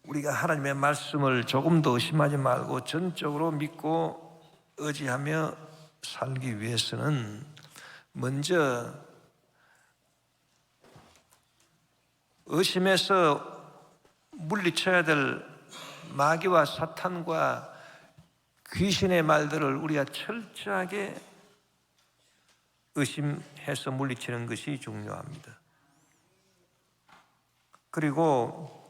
우리가 하나님의 말씀을 조금도 의심하지 말고 전적으로 믿고 의지하며 살기 위해서는 먼저 의심해서 물리쳐야 될 마귀와 사탄과 귀신의 말들을 우리가 철저하게 의심해서 물리치는 것이 중요합니다. 그리고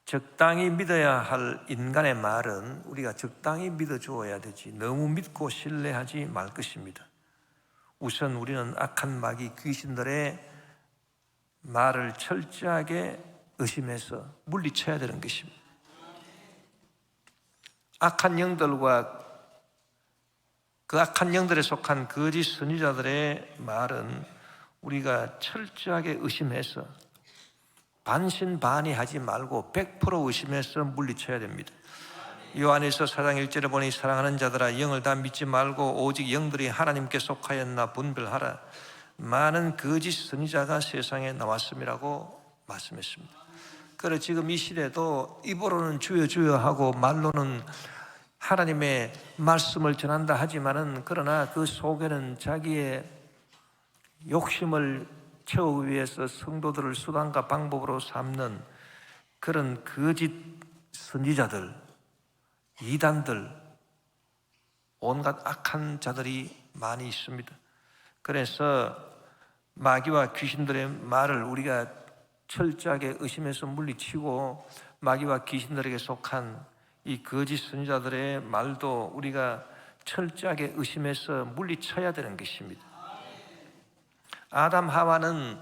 적당히 믿어야 할 인간의 말은 우리가 적당히 믿어주어야 되지 너무 믿고 신뢰하지 말 것입니다. 우선 우리는 악한 마귀 귀신들의 말을 철저하게 의심해서 물리쳐야 되는 것입니다. 악한 영들과 그 악한 영들에 속한 거짓 선지자들의 말은 우리가 철저하게 의심해서 반신반의하지 말고 100% 의심해서 물리쳐야 됩니다. 요한일서 4장 1절에 보니 사랑하는 자들아 영을 다 믿지 말고 오직 영들이 하나님께 속하였나 분별하라. 많은 거짓 선지자가 세상에 나왔음이라고 말씀했습니다. 그래서 지금 이 시대도 입으로는 주여 주여 하고 말로는 하나님의 말씀을 전한다 하지만은 그러나 그 속에는 자기의 욕심을 채우기 위해서 성도들을 수단과 방법으로 삼는 그런 거짓 선지자들, 이단들, 온갖 악한 자들이 많이 있습니다. 그래서 마귀와 귀신들의 말을 우리가 철저하게 의심해서 물리치고 마귀와 귀신들에게 속한 이 거짓 선지자들의 말도 우리가 철저하게 의심해서 물리쳐야 되는 것입니다. 아담 하와는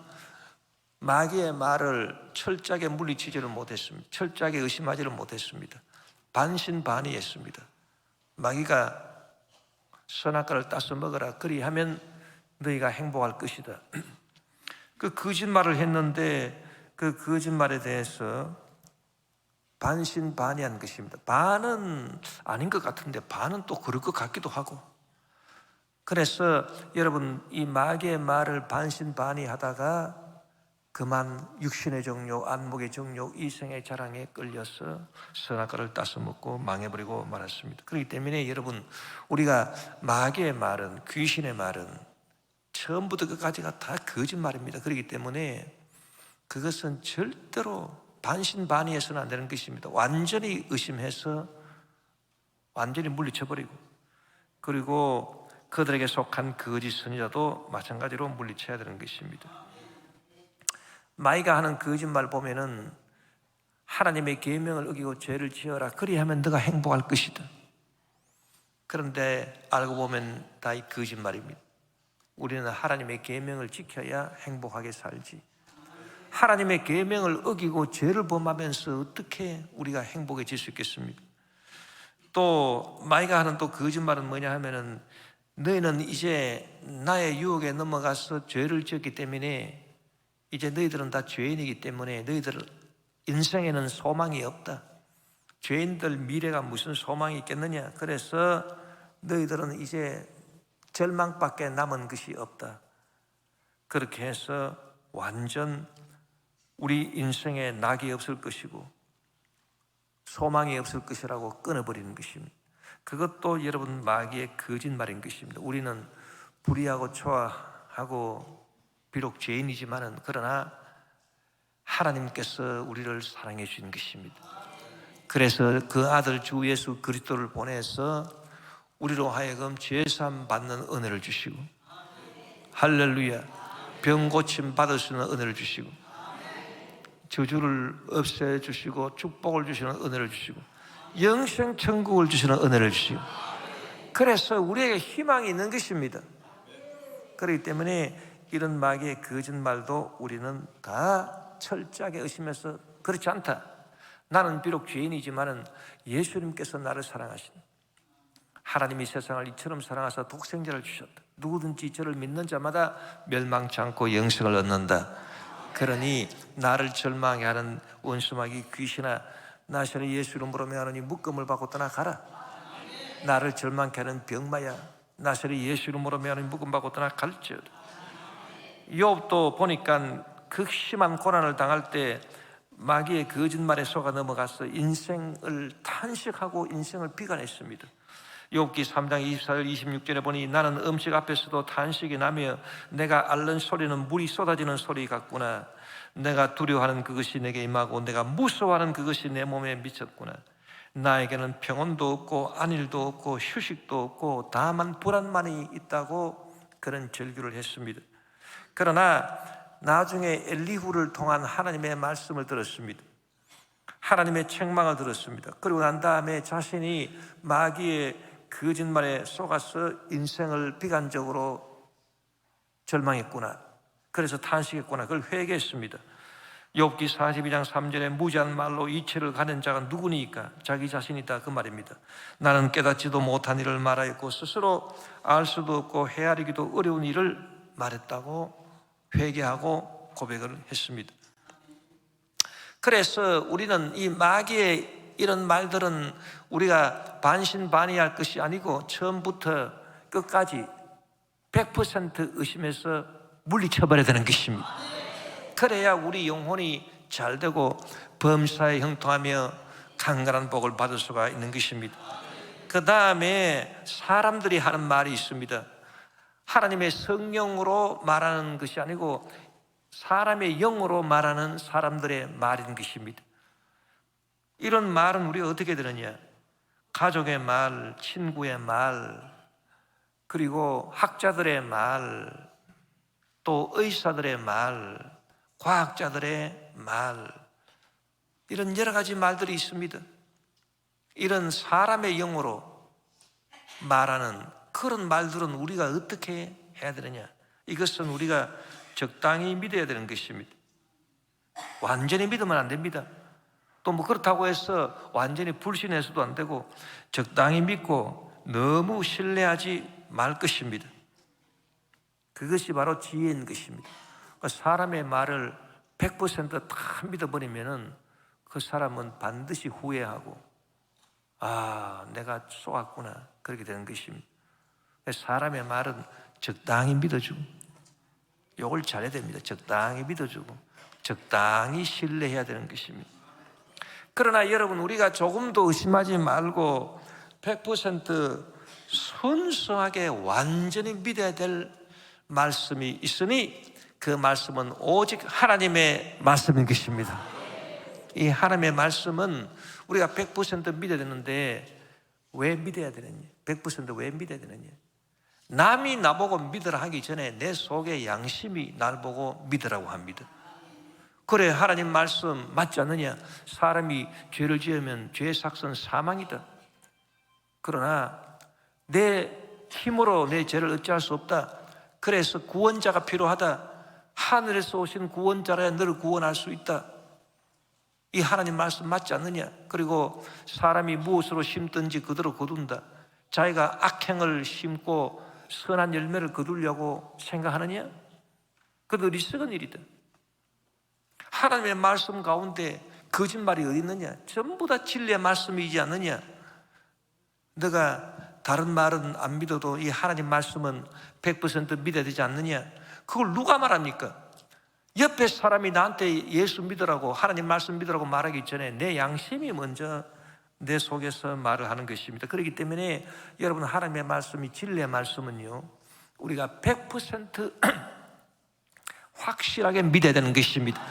마귀의 말을 철저하게 물리치지를 못했습니다. 철저하게 의심하지를 못했습니다. 반신반의했습니다. 마귀가 선악과를 따서 먹어라 그리하면 너희가 행복할 것이다. 그 거짓말을 했는데 그 거짓말에 대해서 반신반의한 것입니다. 반은 아닌 것 같은데 반은 또 그럴 것 같기도 하고. 그래서 여러분 이 마귀의 말을 반신반의하다가 그만 육신의 정욕, 안목의 정욕, 이생의 자랑에 끌려서 선악과를 따서 먹고 망해버리고 말았습니다. 그렇기 때문에 여러분 우리가 마귀의 말은, 귀신의 말은 처음부터 끝까지가 다 거짓말입니다. 그렇기 때문에 그것은 절대로 반신반의해서는 안 되는 것입니다. 완전히 의심해서 완전히 물리쳐버리고, 그리고 그들에게 속한 거짓 선지자도 마찬가지로 물리쳐야 되는 것입니다. 마귀가 하는 거짓말 보면은 하나님의 계명을 어기고 죄를 지어라 그리하면 너가 행복할 것이다. 그런데 알고 보면 다 이 거짓말입니다. 우리는 하나님의 계명을 지켜야 행복하게 살지, 하나님의 계명을 어기고 죄를 범하면서 어떻게 우리가 행복해질 수 있겠습니까? 또 마귀가 하는 또 거짓말은 뭐냐 하면은 너희는 이제 나의 유혹에 넘어가서 죄를 지었기 때문에 이제 너희들은 다 죄인이기 때문에 너희들 인생에는 소망이 없다. 죄인들 미래가 무슨 소망이 있겠느냐. 그래서 너희들은 이제 절망밖에 남은 것이 없다. 그렇게 해서 완전 우리 인생에 낙이 없을 것이고 소망이 없을 것이라고 끊어버리는 것입니다. 그것도 여러분 마귀의 거짓말인 것입니다. 우리는 불의하고 초라하고 비록 죄인이지만은 그러나 하나님께서 우리를 사랑해 주신 것입니다. 그래서 그 아들 주 예수 그리스도를 보내서 우리로 하여금 죄사함 받는 은혜를 주시고, 할렐루야, 병 고침 받을 수 있는 은혜를 주시고, 저주를 없애주시고 축복을 주시는 은혜를 주시고 영생 천국을 주시는 은혜를 주시고, 그래서 우리에게 희망이 있는 것입니다. 그렇기 때문에 이런 마귀의 거짓말도 우리는 다 철저하게 의심해서 그렇지 않다. 나는 비록 죄인이지만은 예수님께서 나를 사랑하신다. 하나님이 세상을 이처럼 사랑하사 독생자를 주셨다. 누구든지 저를 믿는 자마다 멸망치 않고 영생을 얻는다. 그러니 나를 절망해 하는 원수마귀 귀신아, 나시는 예수 이름으로 명하노니 묶음을 받고 떠나가라. 나를 절망케 하는 병마야, 나시는 예수 이름으로 명하노니 묶음 받고 떠나갈지어다. 욥도 보니까 극심한 고난을 당할 때 마귀의 거짓말에 속아 넘어가서 인생을 탄식하고 인생을 비관했습니다. 욥기 3장 24절 26절에 보니 나는 음식 앞에서도 탄식이 나며 내가 앓는 소리는 물이 쏟아지는 소리 같구나. 내가 두려워하는 그것이 내게 임하고 내가 무서워하는 그것이 내 몸에 미쳤구나. 나에게는 평온도 없고 안일도 없고 휴식도 없고 다만 불안만이 있다고 그런 절규를 했습니다. 그러나 나중에 엘리후를 통한 하나님의 말씀을 들었습니다. 하나님의 책망을 들었습니다. 그리고 난 다음에 자신이 마귀의 거짓말에 속아서 인생을 비관적으로 절망했구나, 그래서 탄식했구나, 그걸 회개했습니다. 욥기 42장 3절에 무지한 말로 이치를 가는 자가 누구니까? 자기 자신이다, 그 말입니다. 나는 깨닫지도 못한 일을 말하였고 스스로 알 수도 없고 헤아리기도 어려운 일을 말했다고 회개하고 고백을 했습니다. 그래서 우리는 이 마귀의 이런 말들은 우리가 반신반의할 것이 아니고 처음부터 끝까지 100% 의심해서 물리쳐버려야 되는 것입니다. 그래야 우리 영혼이 잘되고 범사에 형통하며 강건한 복을 받을 수가 있는 것입니다. 그 다음에 사람들이 하는 말이 있습니다. 하나님의 성령으로 말하는 것이 아니고 사람의 영으로 말하는 사람들의 말인 것입니다. 이런 말은 우리가 어떻게 들으냐? 가족의 말, 친구의 말, 그리고 학자들의 말, 또 의사들의 말, 과학자들의 말, 이런 여러 가지 말들이 있습니다. 이런 사람의 영으로 말하는 그런 말들은 우리가 어떻게 해야 되느냐? 이것은 우리가 적당히 믿어야 되는 것입니다. 완전히 믿으면 안 됩니다. 또 뭐 그렇다고 해서 완전히 불신해서도 안 되고 적당히 믿고 너무 신뢰하지 말 것입니다. 그것이 바로 지혜인 것입니다. 사람의 말을 100% 다 믿어버리면은 그 사람은 반드시 후회하고 내가 속았구나, 그렇게 되는 것입니다. 사람의 말은 적당히 믿어주고, 요걸 잘해야 됩니다. 적당히 믿어주고 적당히 신뢰해야 되는 것입니다. 그러나 여러분, 우리가 조금도 의심하지 말고 100% 순수하게 완전히 믿어야 될 말씀이 있으니 그 말씀은 오직 하나님의 말씀인 것입니다. 이 하나님의 말씀은 우리가 100% 믿어야 되는데 왜 믿어야 되느냐? 100% 왜 믿어야 되느냐? 남이 나보고 믿으라 하기 전에 내 속의 양심이 날 보고 믿으라고 합니다. 그래, 하나님 말씀 맞지 않느냐? 사람이 죄를 지으면 죄의 삭은 사망이다. 그러나 내 힘으로 내 죄를 어찌할 수 없다. 그래서 구원자가 필요하다. 하늘에서 오신 구원자라야 너를 구원할 수 있다. 이 하나님 말씀 맞지 않느냐? 그리고 사람이 무엇으로 심든지 그대로 거둔다. 자기가 악행을 심고 선한 열매를 거두려고 생각하느냐? 그건 어리석은 일이다. 하나님의 말씀 가운데 거짓말이 어디 있느냐? 전부 다 진리의 말씀이지 않느냐? 너가 다른 말은 안 믿어도 이 하나님 말씀은 100% 믿어야 되지 않느냐? 그걸 누가 말합니까? 옆에 사람이 나한테 예수 믿으라고, 하나님 말씀 믿으라고 말하기 전에 내 양심이 먼저 내 속에서 말을 하는 것입니다. 그렇기 때문에 여러분, 하나님의 말씀이 진리의 말씀은요, 우리가 100% 확실하게 믿어야 되는 것입니다.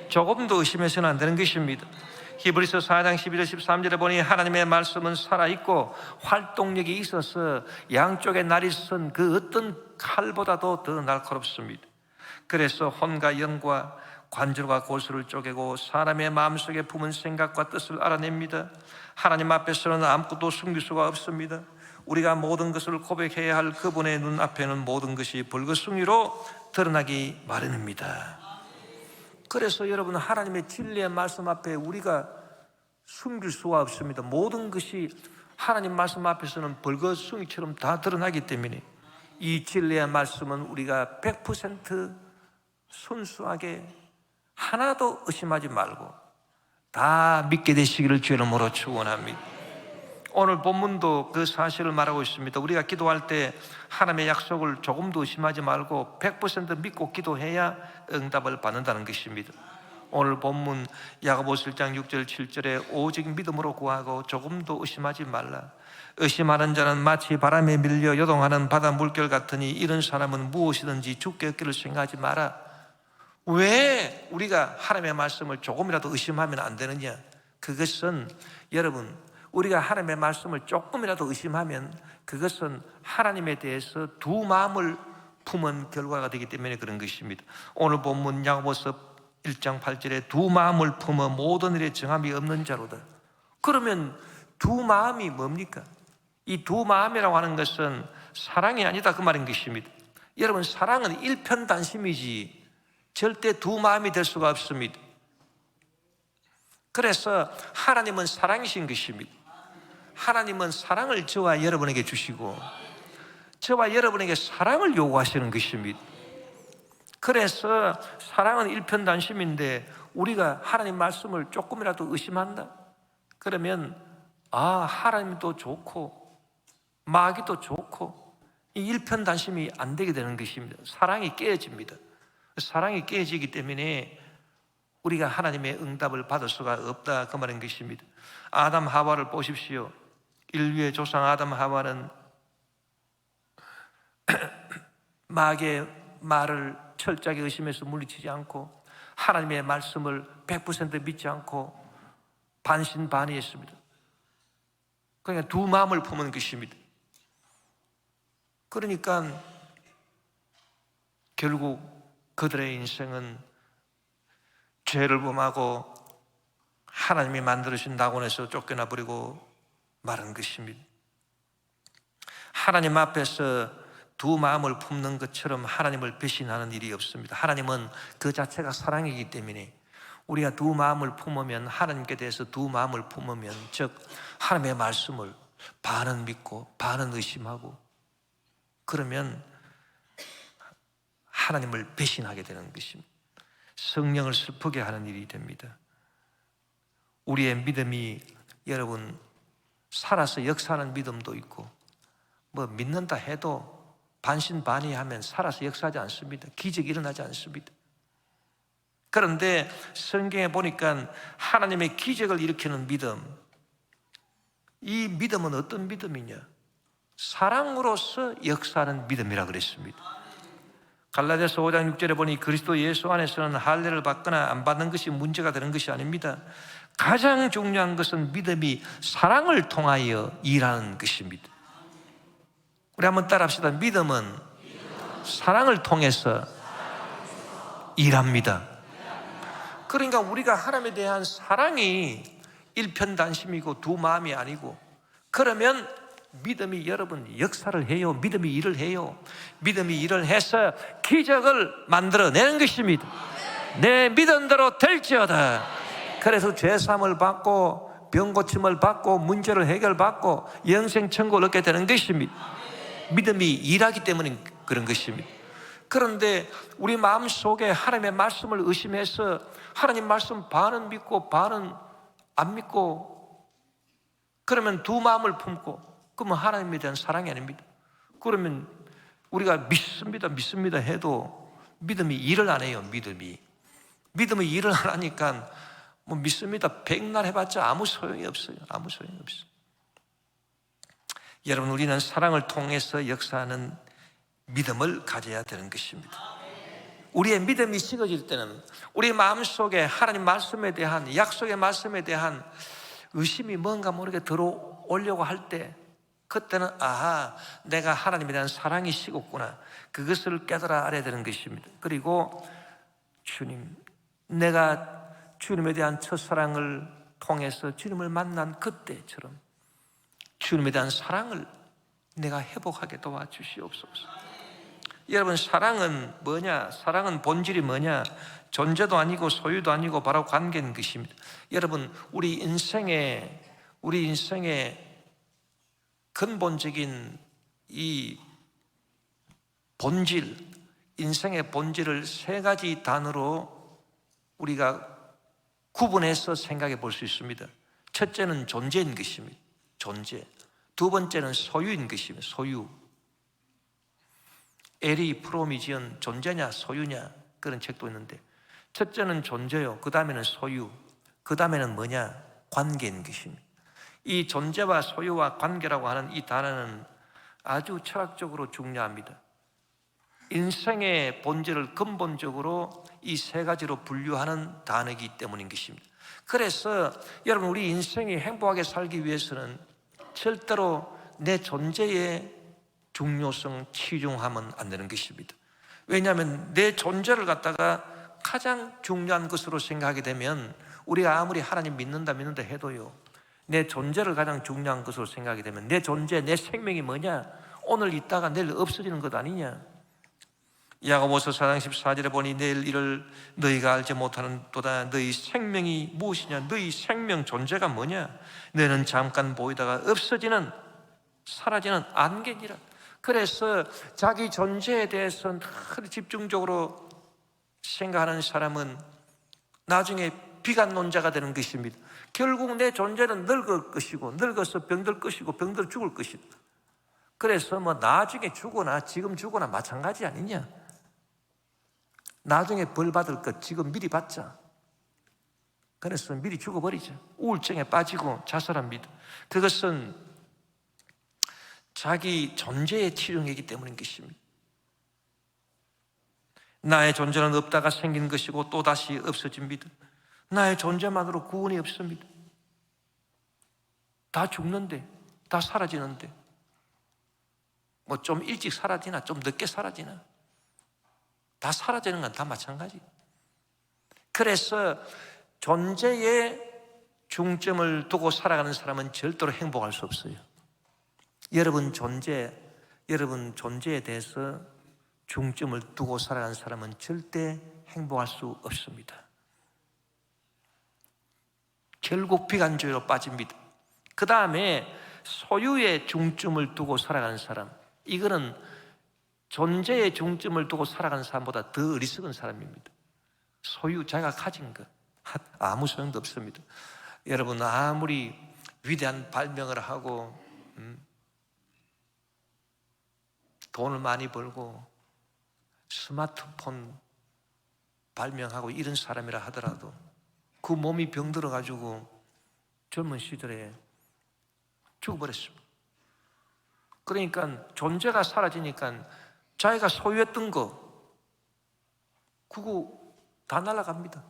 조금도 의심해서는 안 되는 것입니다. 히브리서 4장 12절 13절에 보니 하나님의 말씀은 살아있고 활동력이 있어서 양쪽에 날이 선 그 어떤 칼보다도 더 날카롭습니다. 그래서 혼과 영과 관절과 골수를 쪼개고 사람의 마음속에 품은 생각과 뜻을 알아냅니다. 하나님 앞에서는 아무것도 숨길 수가 없습니다. 우리가 모든 것을 고백해야 할 그분의 눈앞에는 모든 것이 불거숭이로 드러나기 마련입니다. 그래서 여러분, 하나님의 진리의 말씀 앞에 우리가 숨길 수가 없습니다. 모든 것이 하나님 말씀 앞에서는 벌거숭이처럼 다 드러나기 때문에 이 진리의 말씀은 우리가 100% 순수하게 하나도 의심하지 말고 다 믿게 되시기를 주의 이름으로 축원합니다. 오늘 본문도 그 사실을 말하고 있습니다. 우리가 기도할 때 하나님의 약속을 조금도 의심하지 말고 100% 믿고 기도해야 응답을 받는다는 것입니다. 오늘 본문 야고보서 1장 6절 7절에 오직 믿음으로 구하고 조금도 의심하지 말라. 의심하는 자는 마치 바람에 밀려 요동하는 바다 물결 같으니 이런 사람은 무엇이든지 죽게 얻기를 생각하지 마라. 왜 우리가 하나님의 말씀을 조금이라도 의심하면 안 되느냐? 그것은 여러분, 우리가 하나님의 말씀을 조금이라도 의심하면 그것은 하나님에 대해서 두 마음을 품은 결과가 되기 때문에 그런 것입니다. 오늘 본문 야고보서 1장 8절에 두 마음을 품어 모든 일에 정함이 없는 자로다. 그러면 두 마음이 뭡니까? 이 두 마음이라고 하는 것은 사랑이 아니다 그 말인 것입니다. 여러분, 사랑은 일편단심이지 절대 두 마음이 될 수가 없습니다. 그래서 하나님은 사랑이신 것입니다. 하나님은 사랑을 저와 여러분에게 주시고 저와 여러분에게 사랑을 요구하시는 것입니다. 그래서 사랑은 일편단심인데 우리가 하나님 말씀을 조금이라도 의심한다? 그러면 하나님도 좋고 마귀도 좋고 이 일편단심이 안 되게 되는 것입니다. 사랑이 깨어집니다. 사랑이 깨어지기 때문에 우리가 하나님의 응답을 받을 수가 없다 그 말인 것입니다. 아담 하와를 보십시오. 인류의 조상 아담 하와는 마귀의 말을 철저하게 의심해서 물리치지 않고 하나님의 말씀을 100% 믿지 않고 반신반의했습니다. 그러니까 두 마음을 품은 것입니다. 그러니까 결국 그들의 인생은 죄를 범하고 하나님이 만들으신 낙원에서 쫓겨나 버리고 말한 것입니다. 하나님 앞에서 두 마음을 품는 것처럼 하나님을 배신하는 일이 없습니다. 하나님은 그 자체가 사랑이기 때문에 우리가 두 마음을 품으면, 하나님께 대해서 두 마음을 품으면, 즉 하나님의 말씀을 반은 믿고 반은 의심하고, 그러면 하나님을 배신하게 되는 것입니다. 성령을 슬프게 하는 일이 됩니다. 우리의 믿음이 여러분 살아서 역사하는 믿음도 있고, 뭐 믿는다 해도 반신반의하면 살아서 역사하지 않습니다. 기적이 일어나지 않습니다. 그런데 성경에 보니까 하나님의 기적을 일으키는 믿음, 이 믿음은 어떤 믿음이냐? 사랑으로서 역사하는 믿음이라 그랬습니다. 갈라디아서 5장 6절에 보니 그리스도 예수 안에서는 할례를 받거나 안 받는 것이 문제가 되는 것이 아닙니다. 가장 중요한 것은 믿음이 사랑을 통하여 일하는 것입니다. 우리 한번 따라합시다. 믿음은 사랑을 통해서 일합니다. 그러니까 우리가 하나님에 대한 사랑이 일편단심이고 두 마음이 아니고, 그러면 믿음이 여러분 역사를 해요. 믿음이 일을 해요. 믿음이 일을 해서 기적을 만들어내는 것입니다. 내 믿음대로 될지어다. 그래서 죄사함을 받고 병 고침을 받고 문제를 해결받고 영생 천국을 얻게 되는 것입니다. 믿음이 일하기 때문에 그런 것입니다. 그런데 우리 마음속에 하나님의 말씀을 의심해서 하나님 말씀 반은 믿고 반은 안 믿고, 그러면 두 마음을 품고, 그러면 하나님에 대한 사랑이 아닙니다. 그러면 우리가 믿습니다 해도 믿음이 일을 안 해요. 믿음이 일을 안 하니까 뭐 믿습니다 백날 해봤자 아무 소용이 없어요. 아무 소용이 없어요. 여러분, 우리는 사랑을 통해서 역사하는 믿음을 가져야 되는 것입니다. 우리의 믿음이 식어질 때는 우리 마음속에 하나님 말씀에 대한, 약속의 말씀에 대한 의심이 뭔가 모르게 들어오려고 할 때, 그때는 내가 하나님에 대한 사랑이 식었구나, 그것을 깨달아 알아야 되는 것입니다. 그리고 주님, 내가 주님에 대한 첫사랑을 통해서 주님을 만난 그때처럼 주님에 대한 사랑을 내가 회복하게 도와주시옵소서. 여러분, 사랑은 뭐냐? 사랑은 본질이 뭐냐? 존재도 아니고 소유도 아니고 바로 관계인 것입니다. 여러분, 우리 인생의 근본적인 이 본질, 인생의 본질을 세 가지 단어로 우리가 구분해서 생각해 볼 수 있습니다. 첫째는 존재인 것입니다. 존재. 두 번째는 소유인 것입니다. 소유. 에리 프롬이 지은 존재냐 소유냐, 그런 책도 있는데, 첫째는 존재요, 그 다음에는 소유, 그 다음에는 뭐냐? 관계인 것입니다. 이 존재와 소유와 관계라고 하는 이 단어는 아주 철학적으로 중요합니다. 인생의 본질을 근본적으로 이 세 가지로 분류하는 단어이기 때문인 것입니다. 그래서 여러분, 우리 인생이 행복하게 살기 위해서는 절대로 내 존재의 중요성 치중하면 안 되는 것입니다. 왜냐하면 내 존재를 갖다가 가장 중요한 것으로 생각하게 되면, 우리가 아무리 하나님 믿는다 해도요, 내 존재를 가장 중요한 것으로 생각하게 되면 내 존재, 내 생명이 뭐냐? 오늘 있다가 내일 없어지는 것 아니냐? 야고보서 4장 14절에 보니 내일 일을 너희가 알지 못하는 도다. 너희 생명이 무엇이냐? 너희 생명 존재가 뭐냐? 너는 잠깐 보이다가 없어지는, 사라지는 안개니라. 그래서 자기 존재에 대해서 늘 집중적으로 생각하는 사람은 나중에 비관론자가 되는 것입니다. 결국 내 존재는 늙을 것이고, 늙어서 병들 것이고, 병들 죽을 것이다. 그래서 뭐 나중에 죽거나 지금 죽거나 마찬가지 아니냐? 나중에 벌 받을 것 지금 미리 받자. 그래서 미리 죽어버리자. 우울증에 빠지고 자살합니다. 그것은 자기 존재의 치중이기 때문인 것입니다. 나의 존재는 없다가 생긴 것이고 또다시 없어집니다. 나의 존재만으로 구원이 없습니다. 다 죽는데, 다 사라지는데, 뭐 좀 일찍 사라지나 좀 늦게 사라지나 다 사라지는 건 다 마찬가지. 그래서 존재에 중점을 두고 살아가는 사람은 절대로 행복할 수 없어요. 여러분 존재에 대해서 중점을 두고 살아가는 사람은 절대 행복할 수 없습니다. 결국 비관주의로 빠집니다. 그 다음에 소유에 중점을 두고 살아가는 사람, 이거는 존재에 중점을 두고 살아가는 사람보다 더 어리석은 사람입니다. 소유, 자기가 가진 것 아무 소용도 없습니다. 여러분, 아무리 위대한 발명을 하고 돈을 많이 벌고 스마트폰 발명하고 이런 사람이라 하더라도 그 몸이 병들어가지고 젊은 시절에 죽어버렸습니다. 그러니까 존재가 사라지니까 자기가 소유했던 거 그거 다 날아갑니다.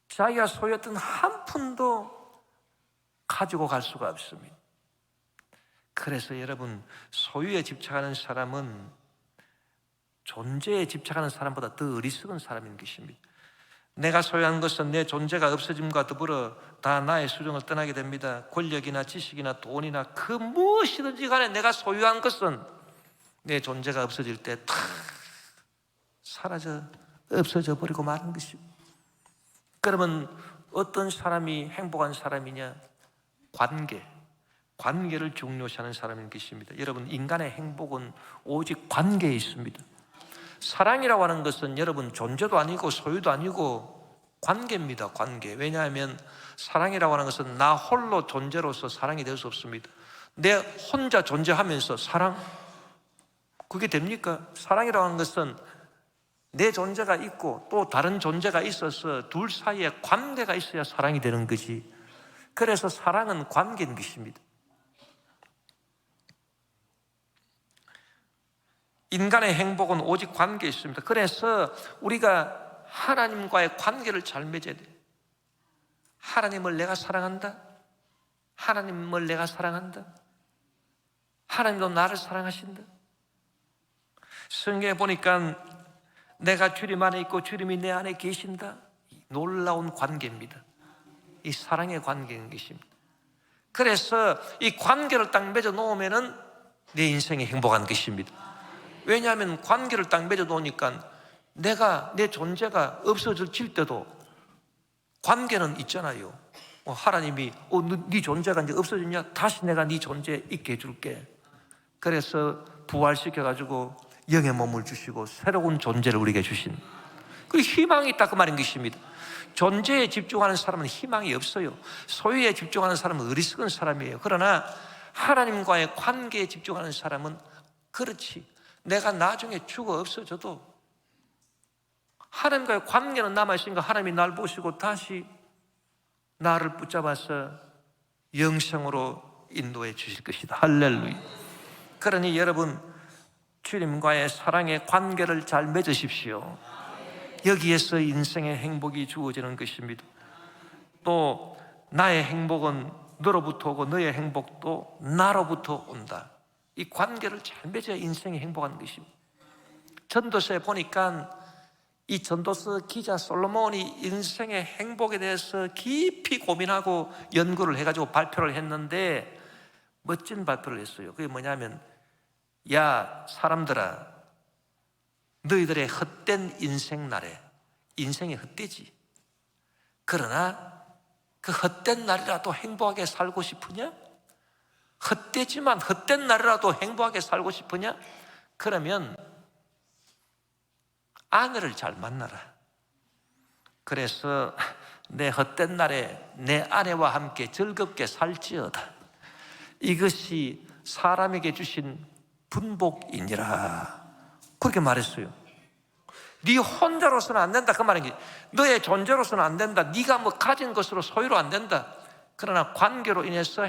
자기가 소유했던 한 푼도 가지고 갈 수가 없습니다. 그래서 여러분, 소유에 집착하는 사람은 존재에 집착하는 사람보다 더 어리석은 사람인 것입니다. 내가 소유한 것은 내 존재가 없어짐과 더불어 다 나의 수중을 떠나게 됩니다. 권력이나 지식이나 돈이나 그 무엇이든지 간에 내가 소유한 것은 내 존재가 없어질 때 다 사라져 없어져 버리고 마는 것입니다. 그러면 어떤 사람이 행복한 사람이냐? 관계를 중요시하는 사람인 것입니다. 여러분, 인간의 행복은 오직 관계에 있습니다. 사랑이라고 하는 것은 여러분 존재도 아니고 소유도 아니고 관계입니다. 관계. 왜냐하면 사랑이라고 하는 것은 나 홀로 존재로서 사랑이 될 수 없습니다. 내 혼자 존재하면서 사랑, 그게 됩니까? 사랑이라고 하는 것은 내 존재가 있고 또 다른 존재가 있어서 둘 사이에 관계가 있어야 사랑이 되는 거지. 그래서 사랑은 관계인 것입니다. 인간의 행복은 오직 관계에 있습니다. 그래서 우리가 하나님과의 관계를 잘 맺어야 돼요. 하나님을 내가 사랑한다. 하나님을 내가 사랑한다. 하나님도 나를 사랑하신다. 성경에 보니까 내가 주님 안에 있고 주님이 내 안에 계신다. 놀라운 관계입니다. 이 사랑의 관계인 것입니다. 그래서 이 관계를 딱 맺어 놓으면은 내 인생이 행복한 것입니다. 왜냐하면 관계를 딱 맺어 놓으니까 내 존재가 없어질 때도 관계는 있잖아요. 하나님이 네 존재가 이제 없어졌냐? 다시 내가 네 존재 있게 해줄게. 그래서 부활시켜가지고 영의 몸을 주시고 새로운 존재를 우리에게 주신, 그 희망이 있다 그 말인 것입니다. 존재에 집중하는 사람은 희망이 없어요. 소유에 집중하는 사람은 어리석은 사람이에요. 그러나 하나님과의 관계에 집중하는 사람은 그렇지, 내가 나중에 죽어 없어져도 하나님과의 관계는 남아있으니까 하나님이 날 보시고 다시 나를 붙잡아서 영생으로 인도해 주실 것이다. 할렐루야. 그러니 여러분, 주님과의 사랑의 관계를 잘 맺으십시오. 여기에서 인생의 행복이 주어지는 것입니다. 또 나의 행복은 너로부터 오고 너의 행복도 나로부터 온다. 이 관계를 잘 맺어야 인생이 행복한 것입니다. 전도서에 보니까 이 전도서 기자 솔로몬이 인생의 행복에 대해서 깊이 고민하고 연구를 해가지고 발표를 했는데 멋진 발표를 했어요. 그게 뭐냐면, 야 사람들아, 너희들의 헛된 인생 날에, 인생이 헛되지, 그러나 그 헛된 날이라도 행복하게 살고 싶으냐? 헛되지만 헛된 날이라도 행복하게 살고 싶으냐? 그러면 아내를 잘 만나라. 그래서 내 헛된 날에 내 아내와 함께 즐겁게 살지어다. 이것이 사람에게 주신 분복이니라. 그렇게 말했어요. 네 혼자로서는 안 된다, 그 말인 게, 너의 존재로서는 안 된다, 네가 뭐 가진 것으로 소유로 안 된다. 그러나 관계로 인해서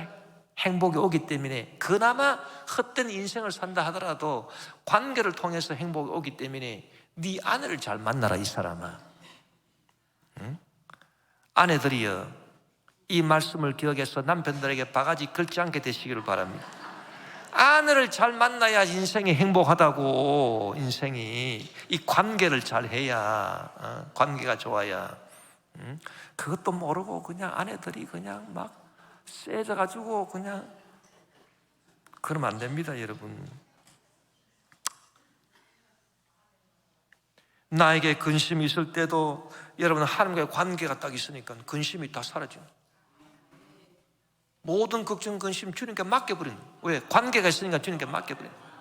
행복이 오기 때문에, 그나마 헛된 인생을 산다 하더라도 관계를 통해서 행복이 오기 때문에 네 아내를 잘 만나라, 이 사람아. 응? 아내들이여, 이 말씀을 기억해서 남편들에게 바가지 긁지 않게 되시기를 바랍니다. 아내를 잘 만나야 인생이 행복하다고. 인생이 이 관계를 잘 해야, 관계가 좋아야. 그것도 모르고 그냥 아내들이 그냥 막 세져가지고 그냥 그러면 안 됩니다, 여러분. 나에게 근심이 있을 때도 여러분, 하나님과의 관계가 딱 있으니까 근심이 다 사라집니다. 모든 걱정, 근심 주님께 맡겨버리는 거예요. 왜? 관계가 있으니까 주님께 맡겨버리는 거예요.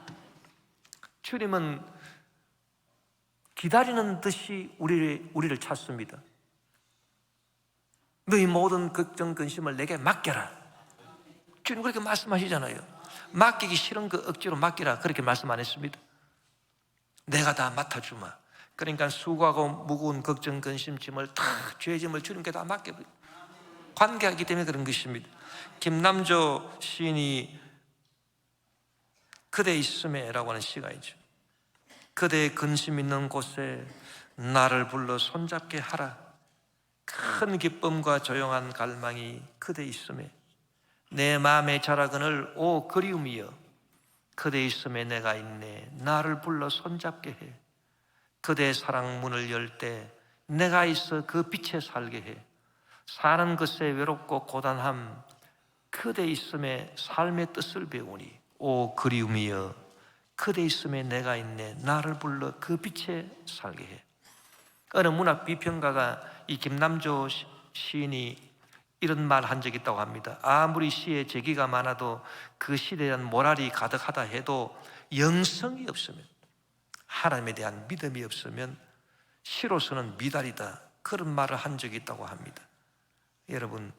주님은 기다리는 듯이 우리를 찾습니다. 너희 모든 걱정, 근심을 내게 맡겨라. 주님 그렇게 말씀하시잖아요. 맡기기 싫은 거 억지로 맡기라, 그렇게 말씀 안 했습니다. 내가 다 맡아주마. 그러니까 수고하고 무거운 걱정, 근심, 짐을 다, 죄짐을 주님께 다 맡겨버려요. 관계하기 때문에 그런 것입니다. 김남조 시인이 그대 있음에 라고 하는 시가 있죠. 그대의 근심 있는 곳에 나를 불러 손잡게 하라. 큰 기쁨과 조용한 갈망이 그대 있음에, 내 마음의 자라그늘 오 그리움이여, 그대 있음에 내가 있네. 나를 불러 손잡게 해. 그대의 사랑 문을 열 때 내가 있어 그 빛에 살게 해. 사는 것에 외롭고 고단함, 그대 있음에 삶의 뜻을 배우니 오 그리움이여, 그대 있음에 내가 있네. 나를 불러 그 빛에 살게 해. 어느 문학 비평가가 이 김남조 시인이 이런 말 한 적이 있다고 합니다. 아무리 시에 재기가 많아도 그 시대에 대한 모랄이 가득하다 해도 영성이 없으면, 하나님에 대한 믿음이 없으면 시로서는 미달이다, 그런 말을 한 적이 있다고 합니다. 여러분,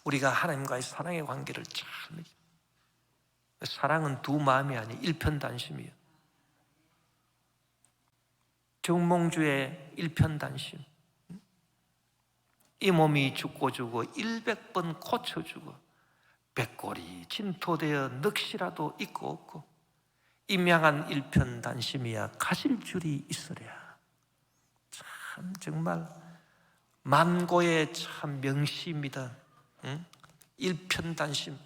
우리가 하나님과의 사랑의 관계를 잘, 사랑은 두 마음이 아니 일편단심이에요. 정몽주의 일편단심. 이 몸이 죽고 죽어 100번 고쳐주고 백골이 진토되어 넋이라도 있고 없고 임양한 일편단심이야 가실 줄이 있으랴. 참 정말 만고의 참 명시입니다. 일편단심.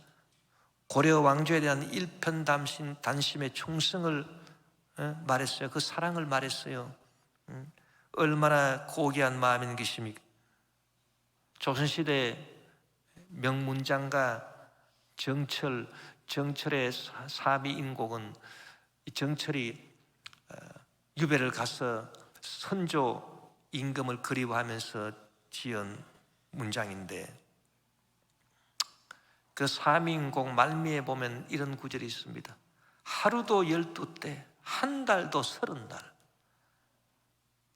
고려 왕조에 대한 일편단심의 충성을 말했어요. 그 사랑을 말했어요. 얼마나 고귀한 마음인 것입니까? 조선시대 명문장가 정철의 사미인곡은, 정철이 유배를 가서 선조 임금을 그리워하면서 지은 문장인데, 그 사미인곡 말미에 보면 이런 구절이 있습니다. 하루도 12때, 한 달도 30달,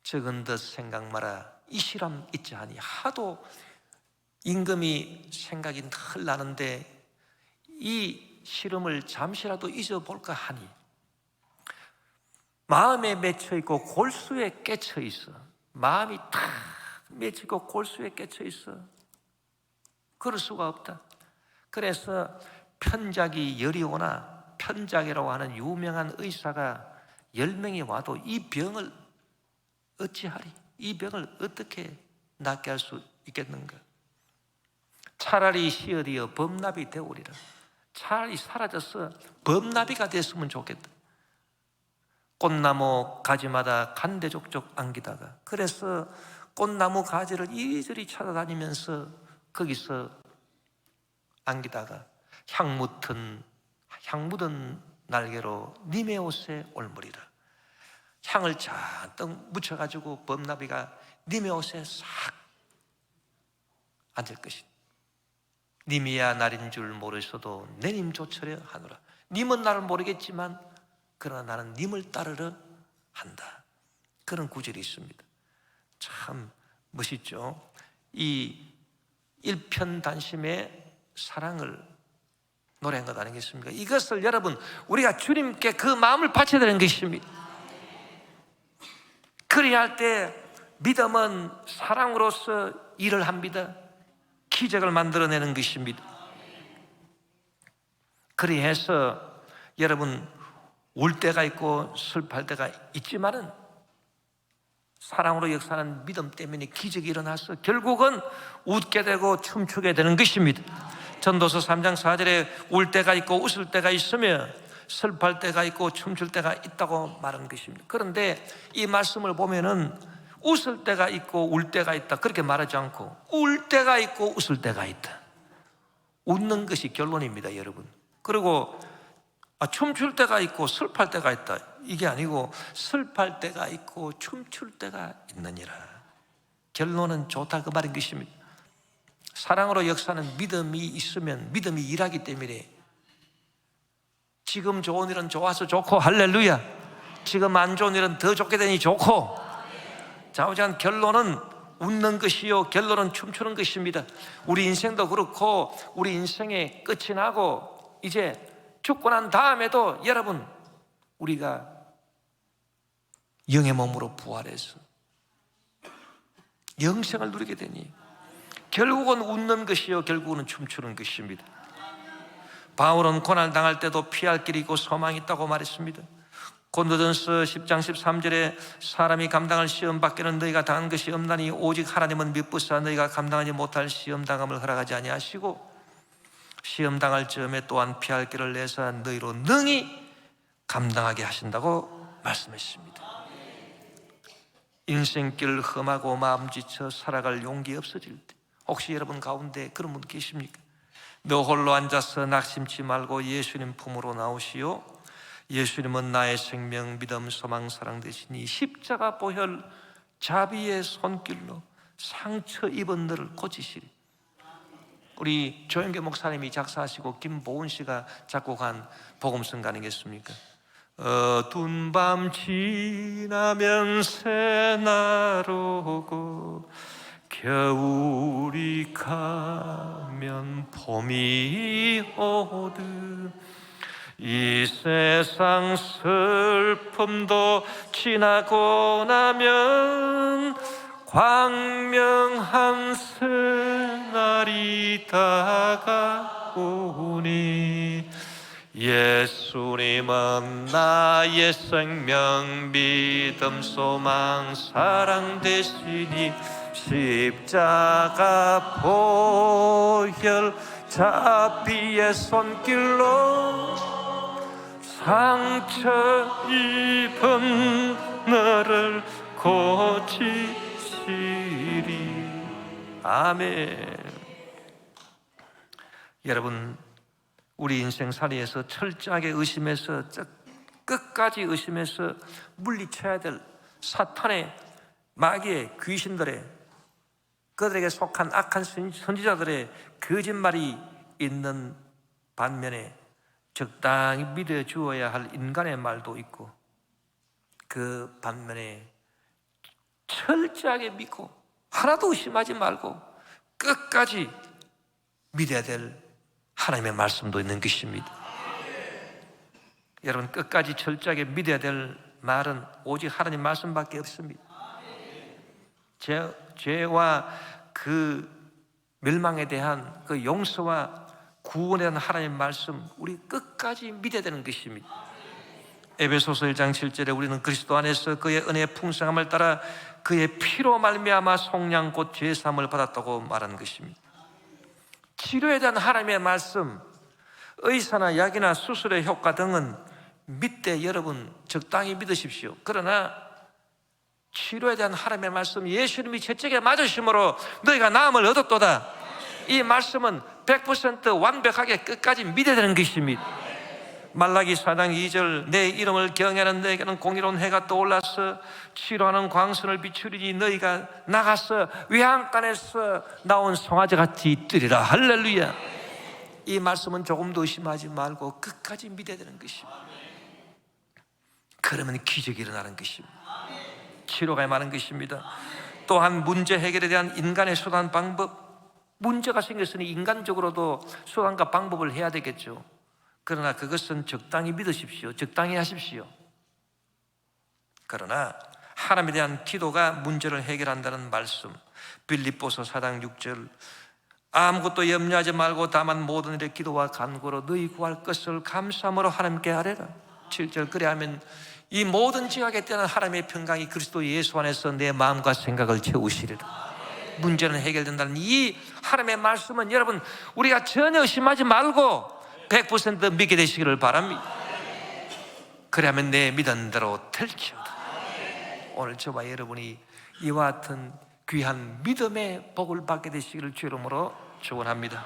적은 듯 생각 마라 이 실함 있지 하니. 하도 임금이 생각이 늘 나는데 이 시름을 잠시라도 잊어볼까 하니. 마음에 맺혀 있고 골수에 깨쳐 있어. 마음이 다 맺혀 있고 골수에 깨쳐 있어. 그럴 수가 없다. 그래서 편작이 열이 오나 편작이라고 하는 유명한 의사가 10명이 와도 이 병을 어찌하리? 이 병을 어떻게 낫게 할 수 있겠는가? 차라리 시어디어 범납이 되오리라. 차라리 사라져서 범나비가 됐으면 좋겠다. 꽃나무 가지마다 간대족족 안기다가, 그래서 꽃나무 가지를 이리저리 찾아다니면서 거기서 안기다가 향 묻은 날개로 님의 옷에 올무리라. 향을 잔뜩 묻혀가지고 범나비가 님의 옷에 싹 앉을 것이다. 님이야 날인 줄 모르셔도 내 님 조처려 하노라. 님은 나를 모르겠지만 그러나 나는 님을 따르려 한다. 그런 구절이 있습니다. 참 멋있죠. 이 일편단심의 사랑을 노래한 것 아니겠습니까? 이것을 여러분, 우리가 주님께 그 마음을 바쳐야 되는 것입니다. 그래야 할 때 믿음은 사랑으로서 일을 합니다. 기적을 만들어내는 것입니다. 그래서 여러분, 울 때가 있고 슬퍼할 때가 있지만은 사랑으로 역사하는 믿음 때문에 기적이 일어나서 결국은 웃게 되고 춤추게 되는 것입니다. 전도서 3장 4절에 울 때가 있고 웃을 때가 있으며 슬퍼할 때가 있고 춤출 때가 있다고 말하는 것입니다. 그런데 이 말씀을 보면은 웃을 때가 있고 울 때가 있다 그렇게 말하지 않고 울 때가 있고 웃을 때가 있다. 웃는 것이 결론입니다, 여러분. 그리고 춤출 때가 있고 슬퍼할 때가 있다, 이게 아니고 슬퍼할 때가 있고 춤출 때가 있느니라. 결론은 좋다 그 말인 것입니다. 사랑으로 역사하는 믿음이 있으면 믿음이 일하기 때문에 지금 좋은 일은 좋아서 좋고 할렐루야, 지금 안 좋은 일은 더 좋게 되니 좋고, 자우지간 결론은 웃는 것이요 결론은 춤추는 것입니다. 우리 인생도 그렇고 우리 인생의 끝이 나고 이제 죽고 난 다음에도 여러분, 우리가 영의 몸으로 부활해서 영생을 누리게 되니 결국은 웃는 것이요 결국은 춤추는 것입니다. 바울은 고난 당할 때도 피할 길이 있고 소망이 있다고 말했습니다. 고린도전서 10장 13절에 사람이 감당할 시험 밖에는 너희가 당한 것이 없나니 오직 하나님은 미쁘사 너희가 감당하지 못할 시험 당함을 허락하지 아니하시고 시험 당할 즈음에 또한 피할 길을 내사 너희로 능히 감당하게 하신다고 말씀했습니다. 인생길 험하고 마음 지쳐 살아갈 용기 없어질 때, 혹시 여러분 가운데 그런 분 계십니까? 너 홀로 앉아서 낙심치 말고 예수님 품으로 나오시오. 예수님은 나의 생명, 믿음, 소망, 사랑 되시니 십자가 보혈 자비의 손길로 상처 입은 너를 고치시리. 우리 조영계 목사님이 작사하시고 김보은 씨가 작곡한 복음성 아니겠습니까? 어두운 밤 지나면 새날 오고 겨울이 가면 봄이 오듯 이 세상 슬픔도 지나고 나면 광명한 새날이 다가오니 예수님은 나의 생명, 믿음, 소망, 사랑 되시니 십자가 보혈 자비의 손길로 상처 입은 너를 고치시리. 아멘. 여러분, 우리 인생살이에서 철저하게 의심해서 끝까지 의심해서 물리쳐야 될 사탄의, 마귀의, 귀신들의, 그들에게 속한 악한 선지자들의 거짓말이 있는 반면에 적당히 믿어주어야 할 인간의 말도 있고, 그 반면에 철저하게 믿고 하나도 의심하지 말고 끝까지 믿어야 될 하나님의 말씀도 있는 것입니다. 여러분, 끝까지 철저하게 믿어야 될 말은 오직 하나님 말씀밖에 없습니다. 죄와 그 멸망에 대한 그 용서와 구원에 대한 하나님 말씀, 우리 끝까지 믿어야 되는 것입니다. 에베소서 1장 7절에 우리는 그리스도 안에서 그의 은혜의 풍성함을 따라 그의 피로 말미암아 속량 곧 죄사함을 받았다고 말한 것입니다. 치료에 대한 하나님의 말씀, 의사나 약이나 수술의 효과 등은 믿되 여러분 적당히 믿으십시오. 그러나 치료에 대한 하나님의 말씀, 예수님이 채찍에 맞으심으로 너희가 나음을 얻었도다, 이 말씀은 100% 완벽하게 끝까지 믿어야 되는 것입니다. 말라기 4장 2절, 내 이름을 경외하는 너에게는 공의로운 해가 떠올라서 치료하는 광선을 비추리니 너희가 나가서 외양간에서 나온 송아지같이 뛰리라. 할렐루야. 이 말씀은 조금도 의심하지 말고 끝까지 믿어야 되는 것입니다. 그러면 기적이 일어나는 것입니다. 치료가 많은 것입니다. 또한 문제 해결에 대한 인간의 수단 방법, 문제가 생겼으니 인간적으로도 수단과 방법을 해야 되겠죠. 그러나 그것은 적당히 믿으십시오. 적당히 하십시오. 그러나 하나님에 대한 기도가 문제를 해결한다는 말씀, 빌립보서 4장 6절, 아무것도 염려하지 말고 다만 모든 일에 기도와 간구로 너희 구할 것을 감사함으로 하나님께 아뢰라. 7절, 그래야면 이 모든 지각에 대한 하나님의 평강이 그리스도 예수 안에서 내 마음과 생각을 채우시리라. 문제는 해결된다는 이 하나님의 말씀은 여러분 우리가 전혀 의심하지 말고 100% 믿게 되시기를 바랍니다. 그래야면 내 믿은 대로 될지어다. 오늘 저와 여러분이 이와 같은 귀한 믿음의 복을 받게 되시기를 주의 이름으로 축원합니다.